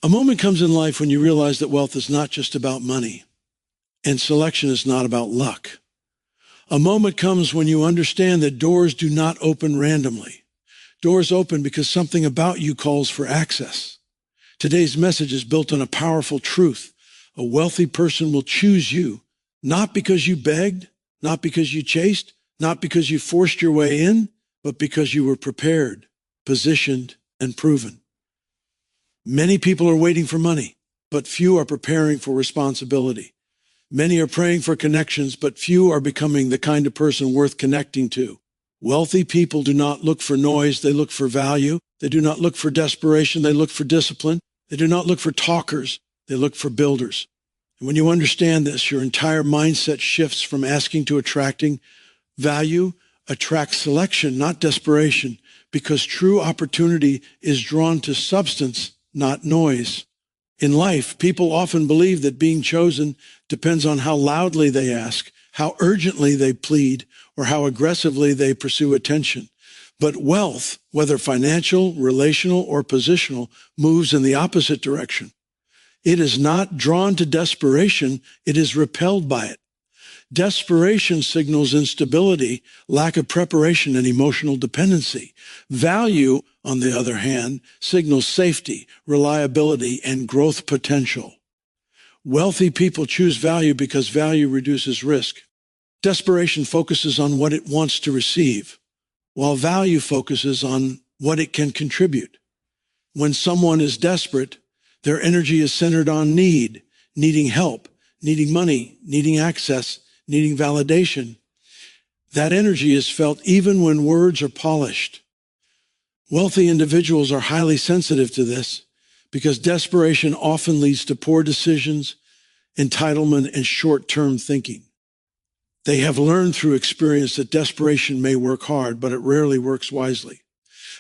A moment comes in life when you realize that wealth is not just about money, and selection is not about luck. A moment comes when you understand that doors do not open randomly. Doors open because something about you calls for access. Today's message is built on a powerful truth. A wealthy person will choose you, not because you begged, not because you chased, not because you forced your way in, but because you were prepared, positioned, and proven. Many people are waiting for money, but few are preparing for responsibility. Many are praying for connections, but few are becoming the kind of person worth connecting to. Wealthy people do not look for noise, they look for value. They do not look for desperation, they look for discipline. They do not look for talkers, they look for builders. And when you understand this, your entire mindset shifts from asking to attracting. Value attracts selection, not desperation, because true opportunity is drawn to substance, not noise. In life, people often believe that being chosen depends on how loudly they ask, how urgently they plead, or how aggressively they pursue attention. But wealth, whether financial, relational, or positional, moves in the opposite direction. It is not drawn to desperation, it is repelled by it. Desperation signals instability, lack of preparation, and emotional dependency. Value, on the other hand, signals safety, reliability, and growth potential. Wealthy people choose value because value reduces risk. Desperation focuses on what it wants to receive, while value focuses on what it can contribute. When someone is desperate, their energy is centered on need, needing help, needing money, needing access, needing validation. That energy is felt even when words are polished. Wealthy individuals are highly sensitive to this because desperation often leads to poor decisions, entitlement, and short-term thinking. They have learned through experience that desperation may work hard, but it rarely works wisely.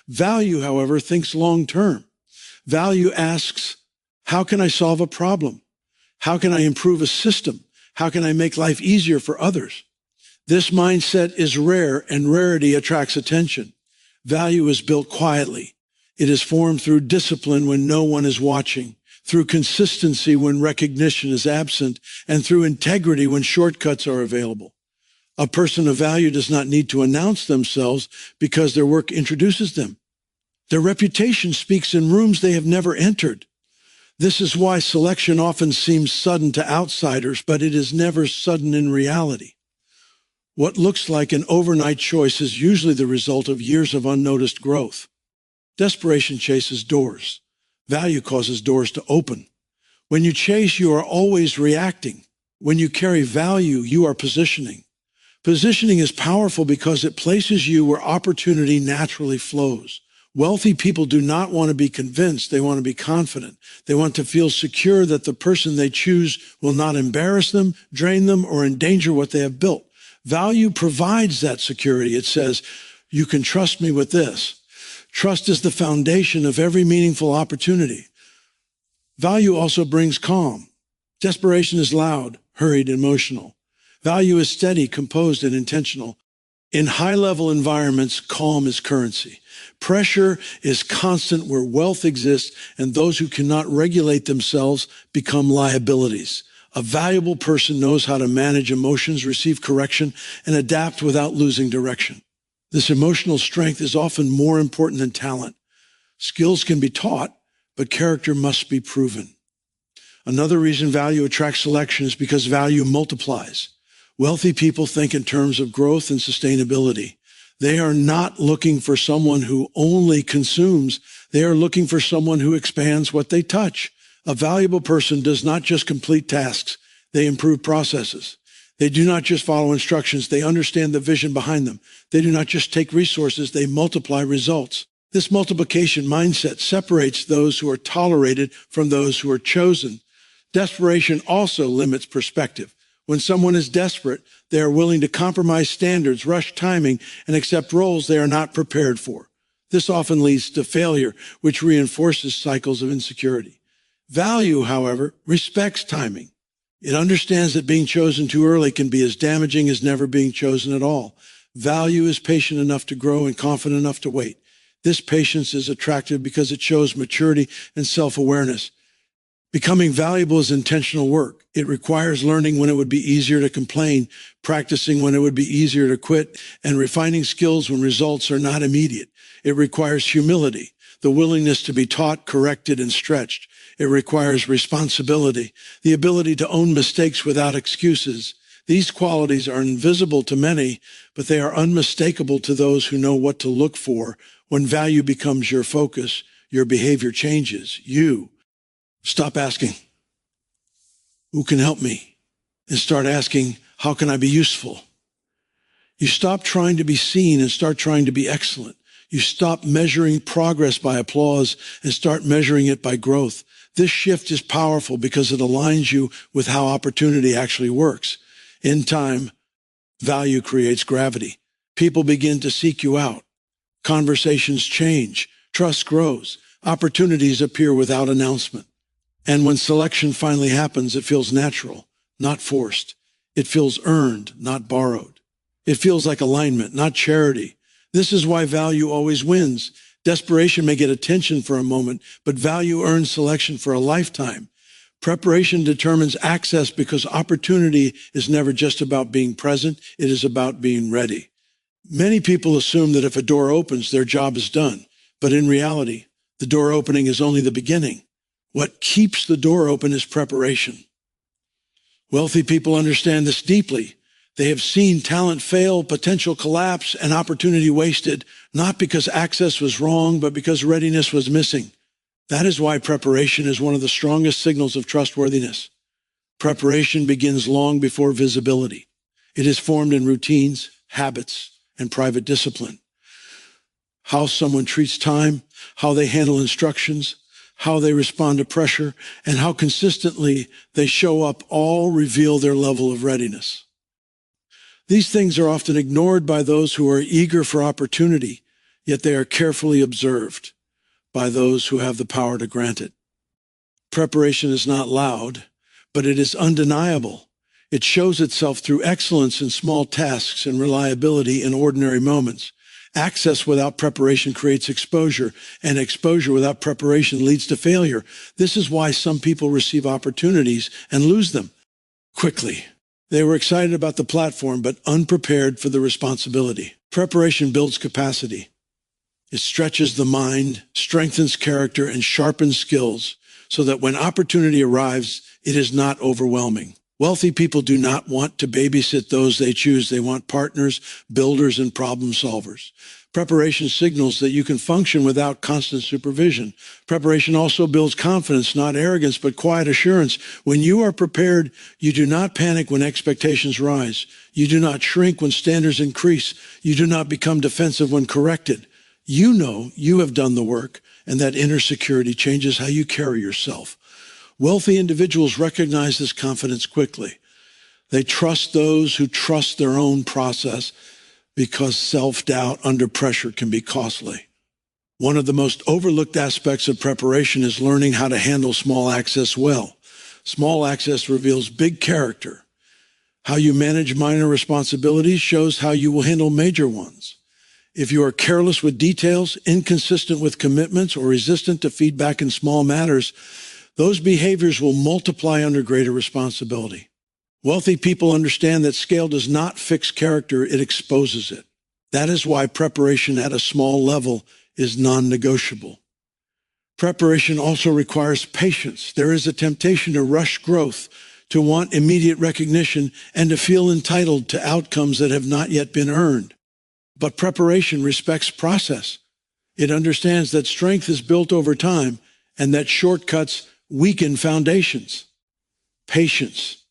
Value, however, thinks long-term. Value asks, how can I solve a problem? How can I improve a system? How can I make life easier for others? This mindset is rare, and rarity attracts attention. Value is built quietly. It is formed through discipline when no one is watching, through consistency when recognition is absent, and through integrity when shortcuts are available. A person of value does not need to announce themselves because their work introduces them. Their reputation speaks in rooms they have never entered. This is why selection often seems sudden to outsiders, but it is never sudden in reality. What looks like an overnight choice is usually the result of years of unnoticed growth. Desperation chases doors. Value causes doors to open. When you chase, you are always reacting. When you carry value, you are positioning. Positioning is powerful because it places you where opportunity naturally flows. Wealthy people do not want to be convinced. They want to be confident. They want to feel secure that the person they choose will not embarrass them, drain them, or endanger what they have built. Value provides that security. It says, you can trust me with this. Trust is the foundation of every meaningful opportunity. Value also brings calm. Desperation is loud, hurried, emotional. Value is steady, composed, and intentional. In high-level environments, calm is currency. Pressure is constant where wealth exists, and those who cannot regulate themselves become liabilities. A valuable person knows how to manage emotions, receive correction, and adapt without losing direction. This emotional strength is often more important than talent. Skills can be taught, but character must be proven. Another reason value attracts selection is because value multiplies. Wealthy people think in terms of growth and sustainability. They are not looking for someone who only consumes. They are looking for someone who expands what they touch. A valuable person does not just complete tasks. They improve processes. They do not just follow instructions. They understand the vision behind them. They do not just take resources. They multiply results. This multiplication mindset separates those who are tolerated from those who are chosen. Desperation also limits perspective. When someone is desperate, they are willing to compromise standards, rush timing, and accept roles they are not prepared for. This often leads to failure, which reinforces cycles of insecurity. Value, however, respects timing. It understands that being chosen too early can be as damaging as never being chosen at all. Value is patient enough to grow and confident enough to wait. This patience is attractive because it shows maturity and self-awareness. Becoming valuable is intentional work. It requires learning when it would be easier to complain, practicing when it would be easier to quit, and refining skills when results are not immediate. It requires humility, the willingness to be taught, corrected, and stretched. It requires responsibility, the ability to own mistakes without excuses. These qualities are invisible to many, but they are unmistakable to those who know what to look for. When value becomes your focus, your behavior changes. You stop asking, who can help me? And start asking, how can I be useful? You stop trying to be seen and start trying to be excellent. You stop measuring progress by applause and start measuring it by growth. This shift is powerful because it aligns you with how opportunity actually works. In time, value creates gravity. People begin to seek you out. Conversations change. Trust grows. Opportunities appear without announcement. And when selection finally happens, it feels natural, not forced. It feels earned, not borrowed. It feels like alignment, not charity. This is why value always wins. Desperation may get attention for a moment, but value earns selection for a lifetime. Preparation determines access because opportunity is never just about being present. It is about being ready. Many people assume that if a door opens, their job is done. But in reality, the door opening is only the beginning. What keeps the door open is preparation. Wealthy people understand this deeply. They have seen talent fail, potential collapse, and opportunity wasted, not because access was wrong, but because readiness was missing. That is why preparation is one of the strongest signals of trustworthiness. Preparation begins long before visibility. It is formed in routines, habits, and private discipline. How someone treats time, how they handle instructions, how they respond to pressure, and how consistently they show up all reveal their level of readiness. These things are often ignored by those who are eager for opportunity, yet they are carefully observed by those who have the power to grant it. Preparation is not loud, but it is undeniable. It shows itself through excellence in small tasks and reliability in ordinary moments. Access without preparation creates exposure, and exposure without preparation leads to failure. This is why some people receive opportunities and lose them quickly. They were excited about the platform, but unprepared for the responsibility. Preparation builds capacity. It stretches the mind, strengthens character, and sharpens skills so that when opportunity arrives, it is not overwhelming. Wealthy people do not want to babysit those they choose. They want partners, builders, and problem solvers. Preparation signals that you can function without constant supervision. Preparation also builds confidence, not arrogance, but quiet assurance. When you are prepared, you do not panic when expectations rise. You do not shrink when standards increase. You do not become defensive when corrected. You know you have done the work, and that inner security changes how you carry yourself. Wealthy individuals recognize this confidence quickly. They trust those who trust their own process because self-doubt under pressure can be costly. One of the most overlooked aspects of preparation is learning how to handle small access well. Small access reveals big character. How you manage minor responsibilities shows how you will handle major ones. If you are careless with details, inconsistent with commitments, or resistant to feedback in small matters, those behaviors will multiply under greater responsibility. Wealthy people understand that scale does not fix character, it exposes it. That is why preparation at a small level is non-negotiable. Preparation also requires patience. There is a temptation to rush growth, to want immediate recognition, and to feel entitled to outcomes that have not yet been earned. But preparation respects process. It understands that strength is built over time and that shortcuts weaken foundations. Patience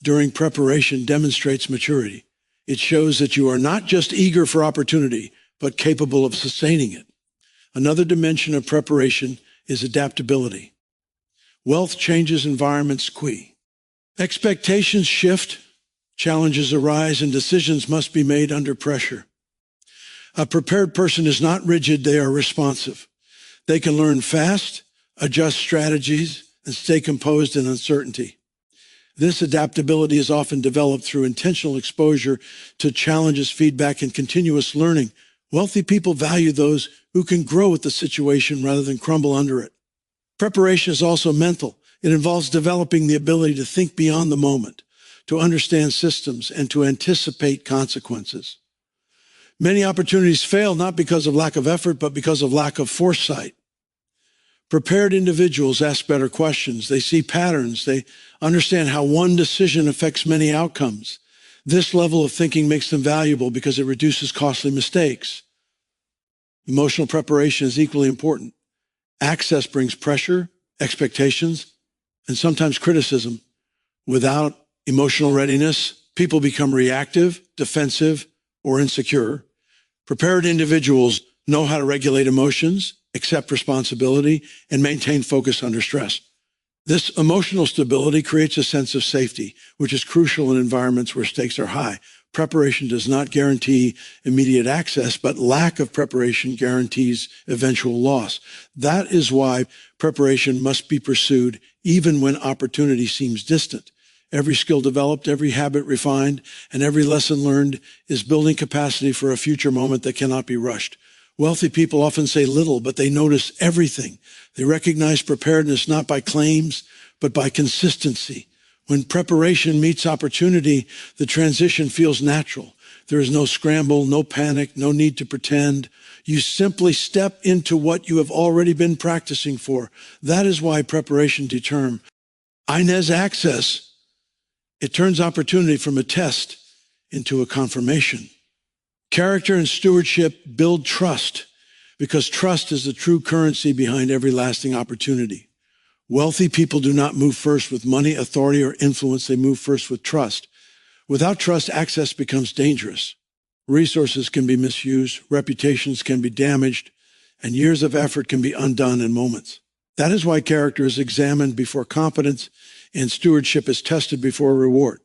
during preparation demonstrates maturity. It shows that you are not just eager for opportunity, but capable of sustaining it. Another dimension of preparation is adaptability. Wealth changes environments quickly. Expectations shift, challenges arise, and decisions must be made under pressure. A prepared person is not rigid, they are responsive. They can learn fast, adjust strategies, and stay composed in uncertainty. This adaptability is often developed through intentional exposure to challenges, feedback, and continuous learning. Wealthy people value those who can grow with the situation rather than crumble under it. Preparation is also mental. It involves developing the ability to think beyond the moment, to understand systems, and to anticipate consequences. Many opportunities fail not because of lack of effort, but because of lack of foresight. Prepared individuals ask better questions. They see patterns. They understand how one decision affects many outcomes. This level of thinking makes them valuable because it reduces costly mistakes. Emotional preparation is equally important. Access brings pressure, expectations, and sometimes criticism. Without emotional readiness, people become reactive, defensive, or insecure. Prepared individuals know how to regulate emotions, accept responsibility, and maintain focus under stress. This emotional stability creates a sense of safety, which is crucial in environments where stakes are high. Preparation does not guarantee immediate access, but lack of preparation guarantees eventual loss. That is why preparation must be pursued even when opportunity seems distant. Every skill developed, every habit refined, and every lesson learned is building capacity for a future moment that cannot be rushed. Wealthy people often say little, but they notice everything. They recognize preparedness not by claims, but by consistency. When preparation meets opportunity, the transition feels natural. There is no scramble, no panic, no need to pretend. You simply step into what you have already been practicing for. That is why preparation determines Inez access. It turns opportunity from a test into a confirmation. Character and stewardship build trust because trust is the true currency behind every lasting opportunity. Wealthy people do not move first with money, authority, or influence. They move first with trust. Without trust, access becomes dangerous. Resources can be misused, reputations can be damaged, and years of effort can be undone in moments. That is why character is examined before competence and stewardship is tested before reward.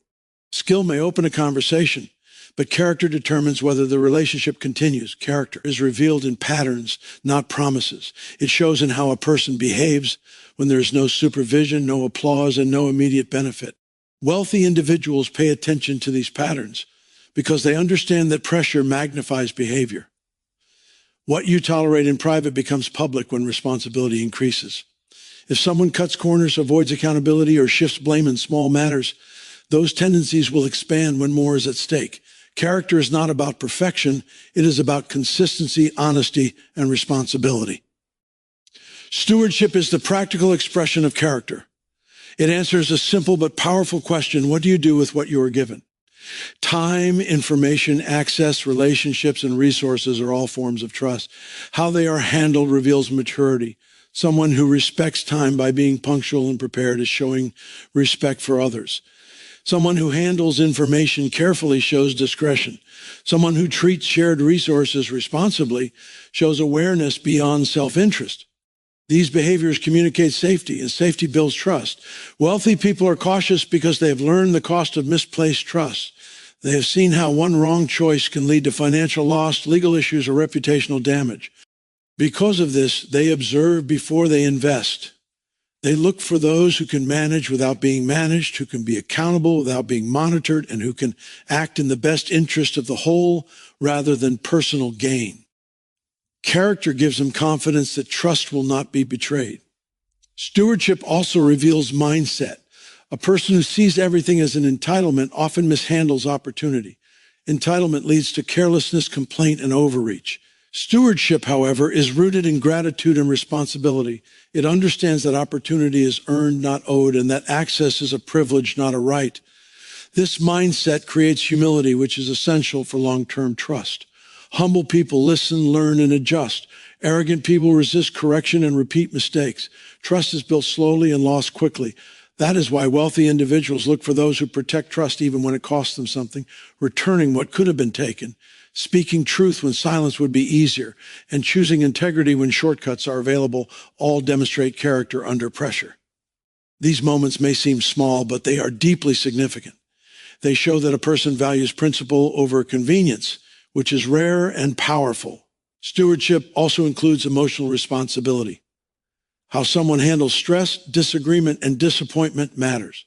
Skill may open a conversation, but character determines whether the relationship continues. Character is revealed in patterns, not promises. It shows in how a person behaves when there is no supervision, no applause, and no immediate benefit. Wealthy individuals pay attention to these patterns because they understand that pressure magnifies behavior. What you tolerate in private becomes public when responsibility increases. If someone cuts corners, avoids accountability, or shifts blame in small matters, those tendencies will expand when more is at stake. Character is not about perfection. It is about consistency, honesty, and responsibility. Stewardship is the practical expression of character. It answers a simple but powerful question: what do you do with what you are given? Time, information, access, relationships, and resources are all forms of trust. How they are handled reveals maturity. Someone who respects time by being punctual and prepared is showing respect for others. Someone who handles information carefully shows discretion. Someone who treats shared resources responsibly shows awareness beyond self-interest. These behaviors communicate safety, and safety builds trust. Wealthy people are cautious because they have learned the cost of misplaced trust. They have seen how one wrong choice can lead to financial loss, legal issues, or reputational damage. Because of this, they observe before they invest. They look for those who can manage without being managed, who can be accountable without being monitored, and who can act in the best interest of the whole rather than personal gain. Character gives them confidence that trust will not be betrayed. Stewardship also reveals mindset. A person who sees everything as an entitlement often mishandles opportunity. Entitlement leads to carelessness, complaint, and overreach. Stewardship, however, is rooted in gratitude and responsibility. It understands that opportunity is earned, not owed, and that access is a privilege, not a right. This mindset creates humility, which is essential for long-term trust. Humble people listen, learn, and adjust. Arrogant people resist correction and repeat mistakes. Trust is built slowly and lost quickly. That is why wealthy individuals look for those who protect trust even when it costs them something, returning what could have been taken, speaking truth when silence would be easier, and choosing integrity when shortcuts are available. All demonstrate character under pressure. These moments may seem small, but they are deeply significant. They show that a person values principle over convenience, which is rare and powerful. Stewardship also includes emotional responsibility. How someone handles stress, disagreement, and disappointment matters.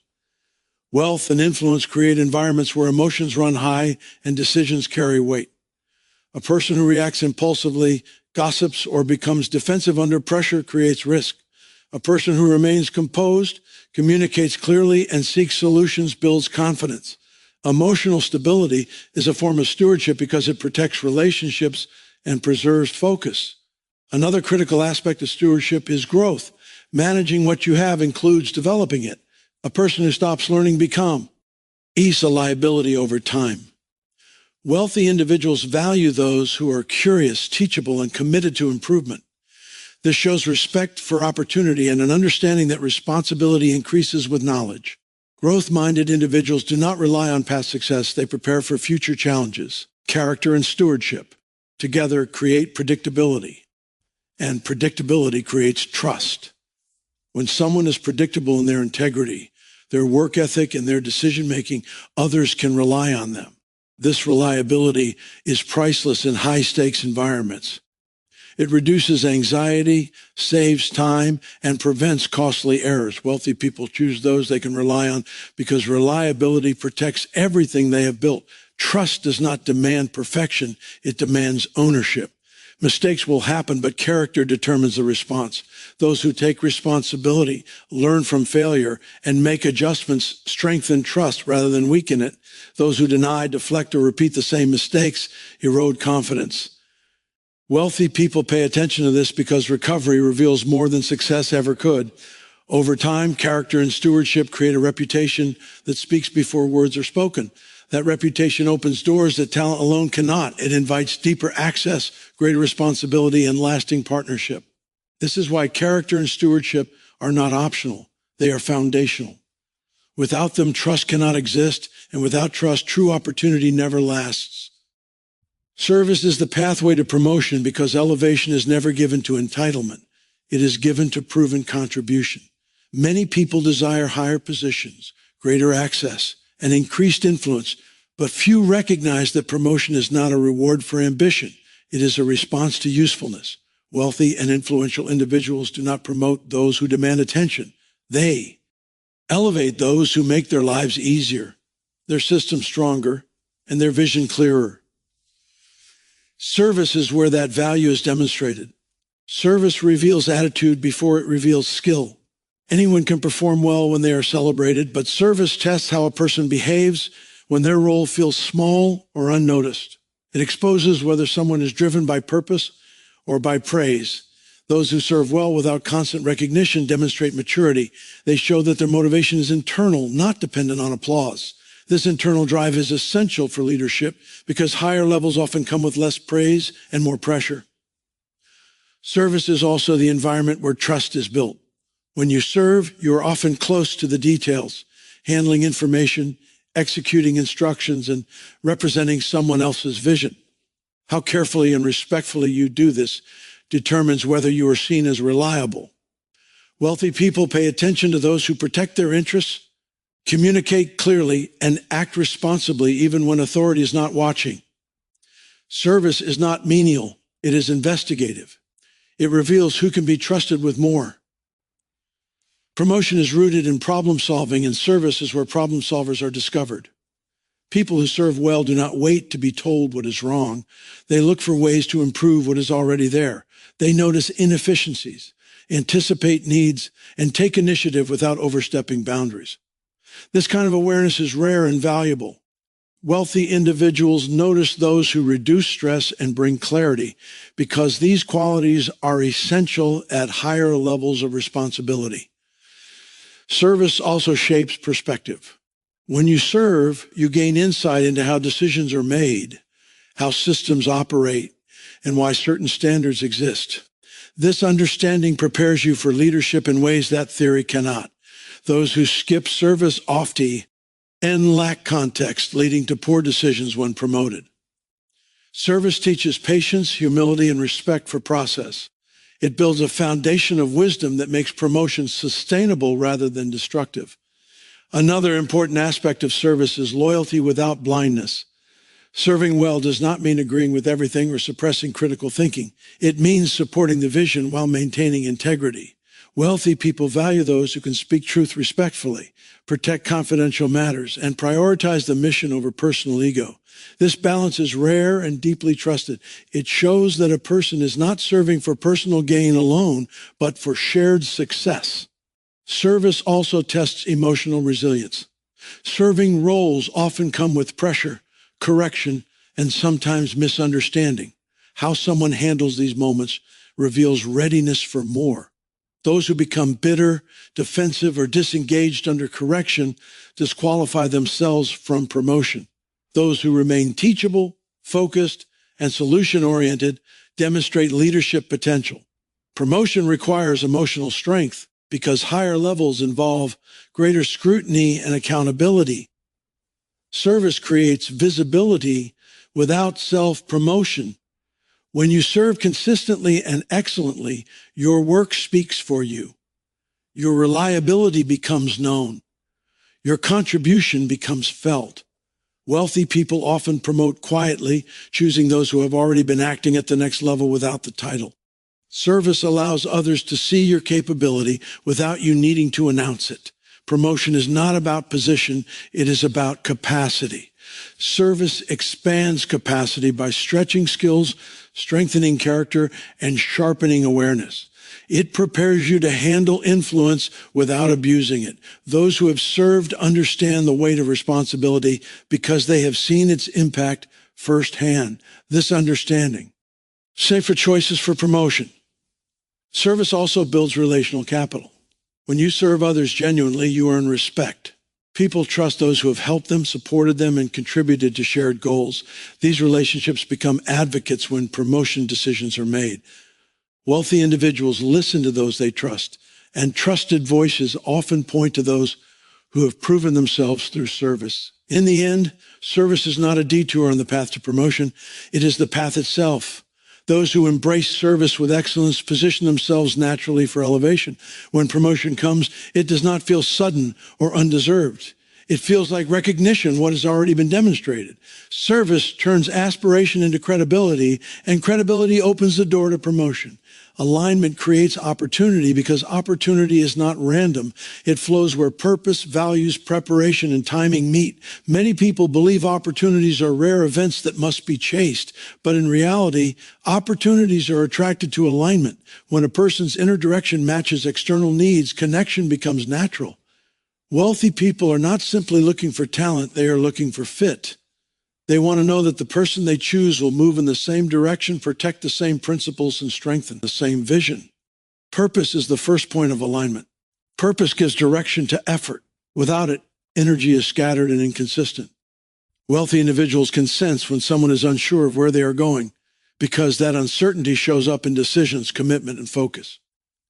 Wealth and influence create environments where emotions run high and decisions carry weight. A person who reacts impulsively, gossips, or becomes defensive under pressure creates risk. A person who remains composed, communicates clearly, and seeks solutions builds confidence. Emotional stability is a form of stewardship because it protects relationships and preserves focus. Another critical aspect of stewardship is growth. Managing what you have includes developing it. A person who stops learning becomes a liability over time. Wealthy individuals value those who are curious, teachable, and committed to improvement. This shows respect for opportunity and an understanding that responsibility increases with knowledge. Growth-minded individuals do not rely on past success. They prepare for future challenges. Character and stewardship together create predictability, and predictability creates trust. When someone is predictable in their integrity, their work ethic, and their decision-making, others can rely on them. This reliability is priceless in high-stakes environments. It reduces anxiety, saves time, and prevents costly errors. Wealthy people choose those they can rely on because reliability protects everything they have built. Trust does not demand perfection. It demands ownership. Mistakes will happen, but character determines the response. Those who take responsibility, learn from failure, and make adjustments strengthen trust rather than weaken it. Those who deny, deflect, or repeat the same mistakes erode confidence. Wealthy people pay attention to this because recovery reveals more than success ever could. Over time, character and stewardship create a reputation that speaks before words are spoken. That reputation opens doors that talent alone cannot. It invites deeper access, greater responsibility, and lasting partnership. This is why character and stewardship are not optional. They are foundational. Without them, trust cannot exist, and without trust, true opportunity never lasts. Service is the pathway to promotion because elevation is never given to entitlement. It is given to proven contribution. Many people desire higher positions, greater access, and increased influence, but few recognize that promotion is not a reward for ambition. It is a response to usefulness. Wealthy and influential individuals do not promote those who demand attention. They elevate those who make their lives easier, their system stronger, and their vision clearer. Service is where that value is demonstrated. Service reveals attitude before it reveals skill. Anyone can perform well when they are celebrated, but service tests how a person behaves when their role feels small or unnoticed. It exposes whether someone is driven by purpose or by praise. Those who serve well without constant recognition demonstrate maturity. They show that their motivation is internal, not dependent on applause. This internal drive is essential for leadership because higher levels often come with less praise and more pressure. Service is also the environment where trust is built. When you serve, you are often close to the details, handling information, executing instructions, and representing someone else's vision. How carefully and respectfully you do this determines whether you are seen as reliable. Wealthy people pay attention to those who protect their interests, communicate clearly, and act responsibly even when authority is not watching. Service is not menial, it is investigative. It reveals who can be trusted with more. Promotion is rooted in problem solving, and service is where problem solvers are discovered. People who serve well do not wait to be told what is wrong. They look for ways to improve what is already there. They notice inefficiencies, anticipate needs, and take initiative without overstepping boundaries. This kind of awareness is rare and valuable. Wealthy individuals notice those who reduce stress and bring clarity because these qualities are essential at higher levels of responsibility. Service also shapes perspective. When you serve, you gain insight into how decisions are made, how systems operate, and why certain standards exist. This understanding prepares you for leadership in ways that theory cannot. Those who skip service often lack context, leading to poor decisions when promoted. Service teaches patience, humility, and respect for process. It builds a foundation of wisdom that makes promotion sustainable rather than destructive. Another important aspect of service is loyalty without blindness. Serving well does not mean agreeing with everything or suppressing critical thinking. It means supporting the vision while maintaining integrity. Wealthy people value those who can speak truth respectfully, protect confidential matters, and prioritize the mission over personal ego. This balance is rare and deeply trusted. It shows that a person is not serving for personal gain alone, but for shared success. Service also tests emotional resilience. Serving roles often come with pressure, correction, and sometimes misunderstanding. How someone handles these moments reveals readiness for more. Those who become bitter, defensive, or disengaged under correction disqualify themselves from promotion. Those who remain teachable, focused, and solution-oriented demonstrate leadership potential. Promotion requires emotional strength because higher levels involve greater scrutiny and accountability. Service creates visibility without self-promotion. When you serve consistently and excellently, your work speaks for you. Your reliability becomes known. Your contribution becomes felt. Wealthy people often promote quietly, choosing those who have already been acting at the next level without the title. Service allows others to see your capability without you needing to announce it. Promotion is not about position, it is about capacity. Service expands capacity by stretching skills, strengthening character, and sharpening awareness. It prepares you to handle influence without abusing it. Those who have served understand the weight of responsibility because they have seen its impact firsthand. This understanding. Safer choices for promotion. Service also builds relational capital. When you serve others genuinely, you earn respect. People trust those who have helped them, supported them, and contributed to shared goals. These relationships become advocates when promotion decisions are made. Wealthy individuals listen to those they trust, and trusted voices often point to those who have proven themselves through service. In the end, service is not a detour on the path to promotion. It is the path itself. Those who embrace service with excellence position themselves naturally for elevation. When promotion comes, it does not feel sudden or undeserved. It feels like recognition of what has already been demonstrated. Service turns aspiration into credibility, and credibility opens the door to promotion. Alignment creates opportunity because opportunity is not random. It flows where purpose, values, preparation, and timing meet. Many people believe opportunities are rare events that must be chased, but in reality, opportunities are attracted to alignment. When a person's inner direction matches external needs, connection becomes natural. Wealthy people are not simply looking for talent, they are looking for fit. They want to know that the person they choose will move in the same direction, protect the same principles, and strengthen the same vision. Purpose is the first point of alignment. Purpose gives direction to effort. Without it, energy is scattered and inconsistent. Wealthy individuals can sense when someone is unsure of where they are going because that uncertainty shows up in decisions, commitment, and focus.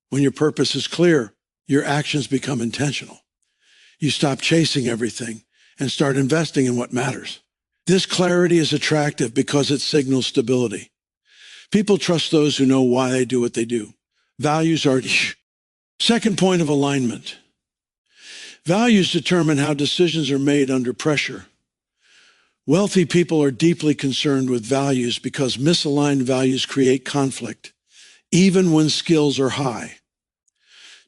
When your purpose is clear, your actions become intentional. You stop chasing everything and start investing in what matters. This clarity is attractive because it signals stability. People trust those who know why they do what they do. Values are... Second point of alignment. Values determine how decisions are made under pressure. Wealthy people are deeply concerned with values because misaligned values create conflict, even when skills are high.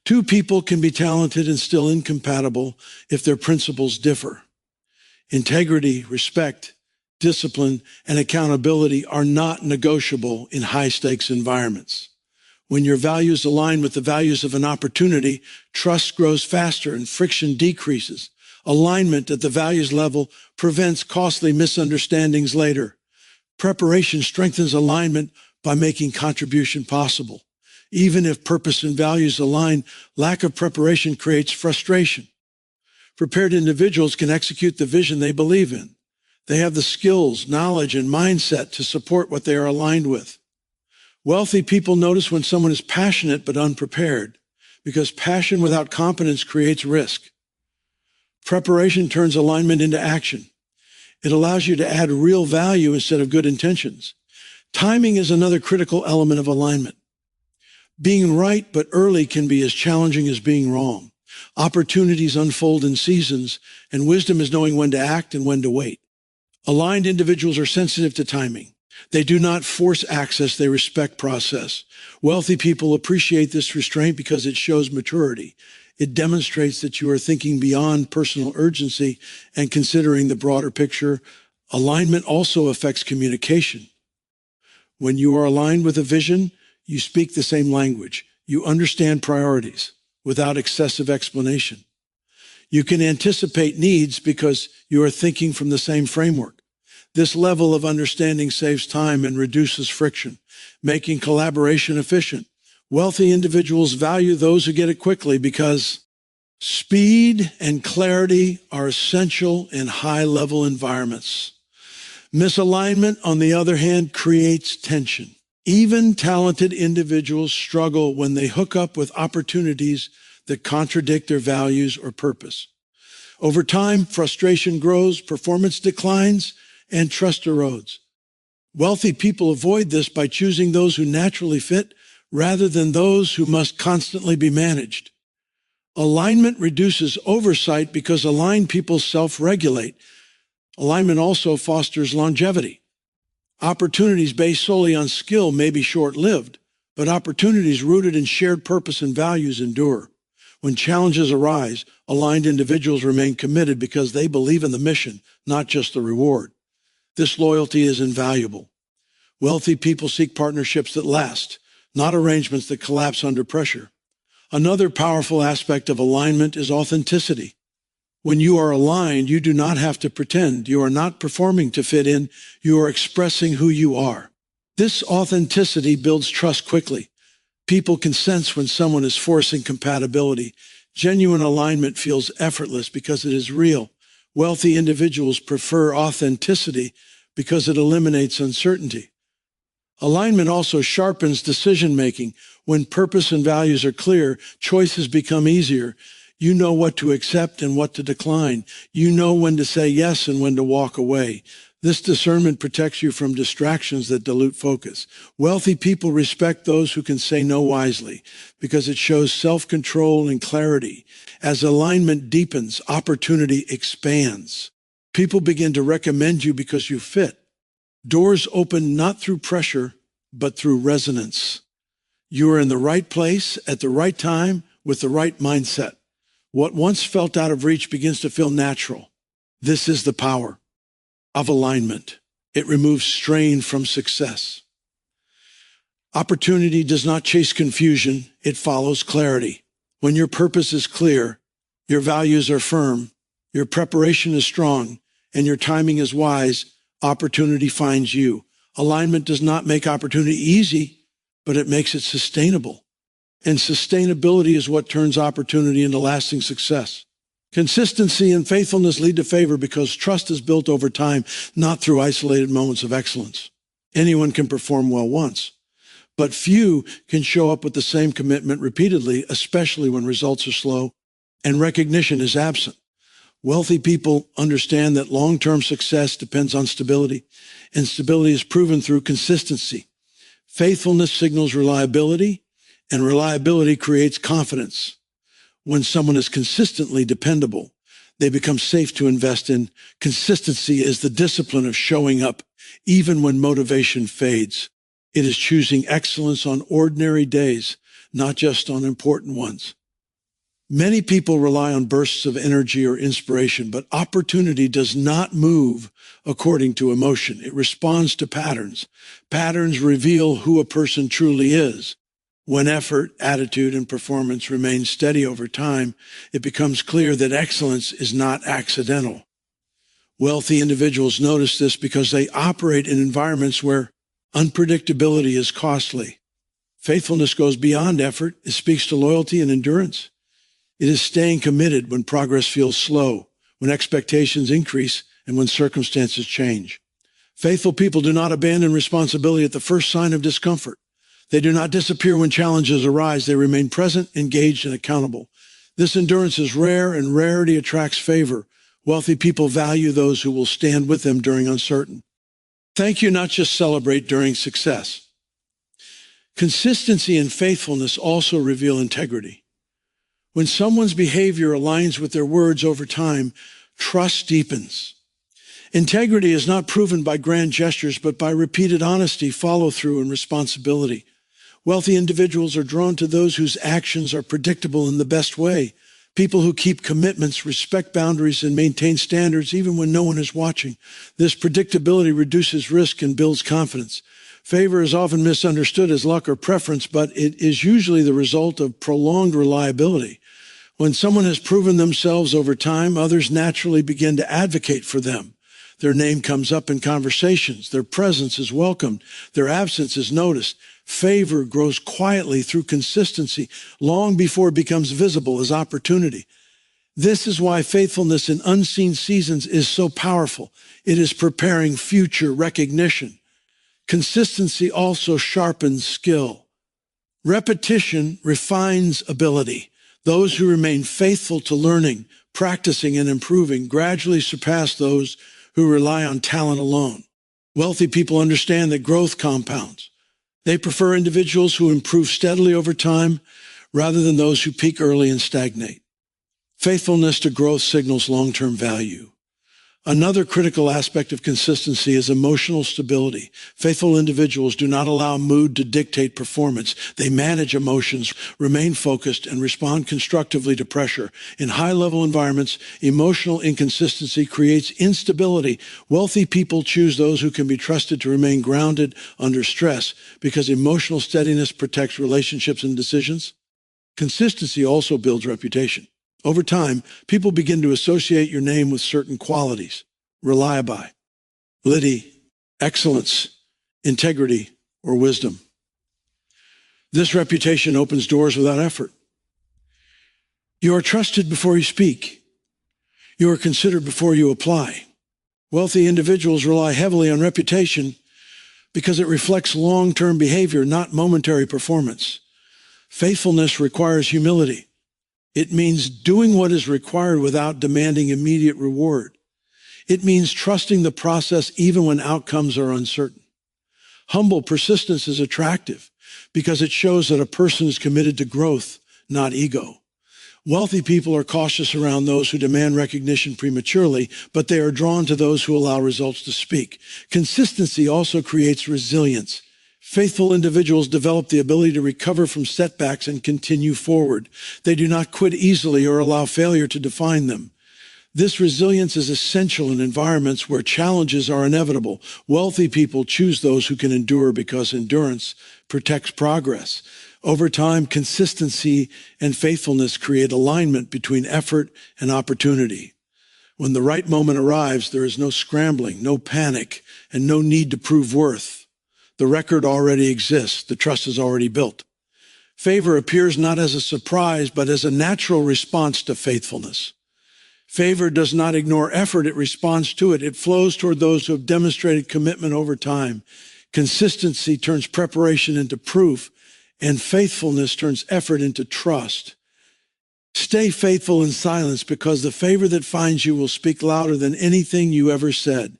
Two people can be talented and still incompatible if their principles differ. Integrity, respect, discipline, and accountability are not negotiable in high-stakes environments. When your values align with the values of an opportunity, trust grows faster and friction decreases. Alignment at the values level prevents costly misunderstandings later. Preparation strengthens alignment by making contribution possible. Even if purpose and values align, lack of preparation creates frustration. Prepared individuals can execute the vision they believe in. They have the skills, knowledge, and mindset to support what they are aligned with. Wealthy people notice when someone is passionate but unprepared, because passion without competence creates risk. Preparation turns alignment into action. It allows you to add real value instead of good intentions. Timing is another critical element of alignment. Being right but early can be as challenging as being wrong. Opportunities unfold in seasons, and wisdom is knowing when to act and when to wait. Aligned individuals are sensitive to timing. They do not force access, they respect process. Wealthy people appreciate this restraint because it shows maturity. It demonstrates that you are thinking beyond personal urgency and considering the broader picture. Alignment also affects communication. When you are aligned with a vision, you speak the same language. You understand priorities without excessive explanation. You can anticipate needs because you are thinking from the same framework. This level of understanding saves time and reduces friction, making collaboration efficient. Wealthy individuals value those who get it quickly because speed and clarity are essential in high-level environments. Misalignment, on the other hand, creates tension. Even talented individuals struggle when they hook up with opportunities that contradict their values or purpose. Over time, frustration grows, performance declines, and trust erodes. Wealthy people avoid this by choosing those who naturally fit rather than those who must constantly be managed. Alignment reduces oversight because aligned people self-regulate. Alignment also fosters longevity. Opportunities based solely on skill may be short-lived, but opportunities rooted in shared purpose and values endure. When challenges arise, aligned individuals remain committed because they believe in the mission, not just the reward. This loyalty is invaluable. Wealthy people seek partnerships that last, not arrangements that collapse under pressure. Another powerful aspect of alignment is authenticity. When you are aligned, you do not have to pretend. You are not performing to fit in. You are expressing who you are. This authenticity builds trust quickly. People can sense when someone is forcing compatibility. Genuine alignment feels effortless because it is real. Wealthy individuals prefer authenticity because it eliminates uncertainty. Alignment also sharpens decision-making. When purpose and values are clear, choices become easier. You know what to accept and what to decline. You know when to say yes and when to walk away. This discernment protects you from distractions that dilute focus. Wealthy people respect those who can say no wisely because it shows self-control and clarity. As alignment deepens, opportunity expands. People begin to recommend you because you fit. Doors open not through pressure, but through resonance. You are in the right place at the right time with the right mindset. What once felt out of reach begins to feel natural. This is the power of alignment. It removes strain from success. Opportunity does not chase confusion. It follows clarity. When your purpose is clear, your values are firm, your preparation is strong, and your timing is wise, opportunity finds you. Alignment does not make opportunity easy, but it makes it sustainable. And sustainability is what turns opportunity into lasting success. Consistency and faithfulness lead to favor because trust is built over time, not through isolated moments of excellence. Anyone can perform well once, but few can show up with the same commitment repeatedly, especially when results are slow and recognition is absent. Wealthy people understand that long-term success depends on stability, and stability is proven through consistency. Faithfulness signals reliability, and reliability creates confidence. When someone is consistently dependable, they become safe to invest in. Consistency is the discipline of showing up, even when motivation fades. It is choosing excellence on ordinary days, not just on important ones. Many people rely on bursts of energy or inspiration, but opportunity does not move according to emotion. It responds to patterns. Patterns reveal who a person truly is. When effort, attitude, and performance remain steady over time, it becomes clear that excellence is not accidental. Wealthy individuals notice this because they operate in environments where unpredictability is costly. Faithfulness goes beyond effort. It speaks to loyalty and endurance. It is staying committed when progress feels slow, when expectations increase, and when circumstances change. Faithful people do not abandon responsibility at the first sign of discomfort. They do not disappear when challenges arise. They remain present, engaged, and accountable. This endurance is rare, and rarity attracts favor. Wealthy people value those who will stand with them during uncertainty. Thank you, not just celebrate during success. Consistency and faithfulness also reveal integrity. When someone's behavior aligns with their words over time, trust deepens. Integrity is not proven by grand gestures, but by repeated honesty, follow-through, and responsibility. Wealthy individuals are drawn to those whose actions are predictable in the best way. People who keep commitments, respect boundaries, and maintain standards even when no one is watching. This predictability reduces risk and builds confidence. Favor is often misunderstood as luck or preference, but it is usually the result of prolonged reliability. When someone has proven themselves over time, others naturally begin to advocate for them. Their name comes up in conversations. Their presence is welcomed. Their absence is noticed. Favor grows quietly through consistency, long before it becomes visible as opportunity. This is why faithfulness in unseen seasons is so powerful. It is preparing future recognition. Consistency also sharpens skill. Repetition refines ability. Those who remain faithful to learning, practicing, and improving gradually surpass those who rely on talent alone. Wealthy people understand that growth compounds. They prefer individuals who improve steadily over time rather than those who peak early and stagnate. Faithfulness to growth signals long-term value. Another critical aspect of consistency is emotional stability. Faithful individuals do not allow mood to dictate performance. They manage emotions, remain focused, and respond constructively to pressure. In high-level environments, emotional inconsistency creates instability. Wealthy people choose those who can be trusted to remain grounded under stress because emotional steadiness protects relationships and decisions. Consistency also builds reputation. Over time, people begin to associate your name with certain qualities: reliability, excellence, integrity, or wisdom. This reputation opens doors without effort. You are trusted before you speak. You are considered before you apply. Wealthy individuals rely heavily on reputation because it reflects long-term behavior, not momentary performance. Faithfulness requires humility. It means doing what is required without demanding immediate reward. It means trusting the process even when outcomes are uncertain. Humble persistence is attractive because it shows that a person is committed to growth, not ego. Wealthy people are cautious around those who demand recognition prematurely, but they are drawn to those who allow results to speak. Consistency also creates resilience. Faithful individuals develop the ability to recover from setbacks and continue forward. They do not quit easily or allow failure to define them. This resilience is essential in environments where challenges are inevitable. Wealthy people choose those who can endure because endurance protects progress. Over time, consistency and faithfulness create alignment between effort and opportunity. When the right moment arrives, there is no scrambling, no panic, and no need to prove worth. The record already exists. The trust is already built. Favor appears not as a surprise, but as a natural response to faithfulness. Favor does not ignore effort. It responds to it. It flows toward those who have demonstrated commitment over time. Consistency turns preparation into proof, and faithfulness turns effort into trust. Stay faithful in silence because the favor that finds you will speak louder than anything you ever said.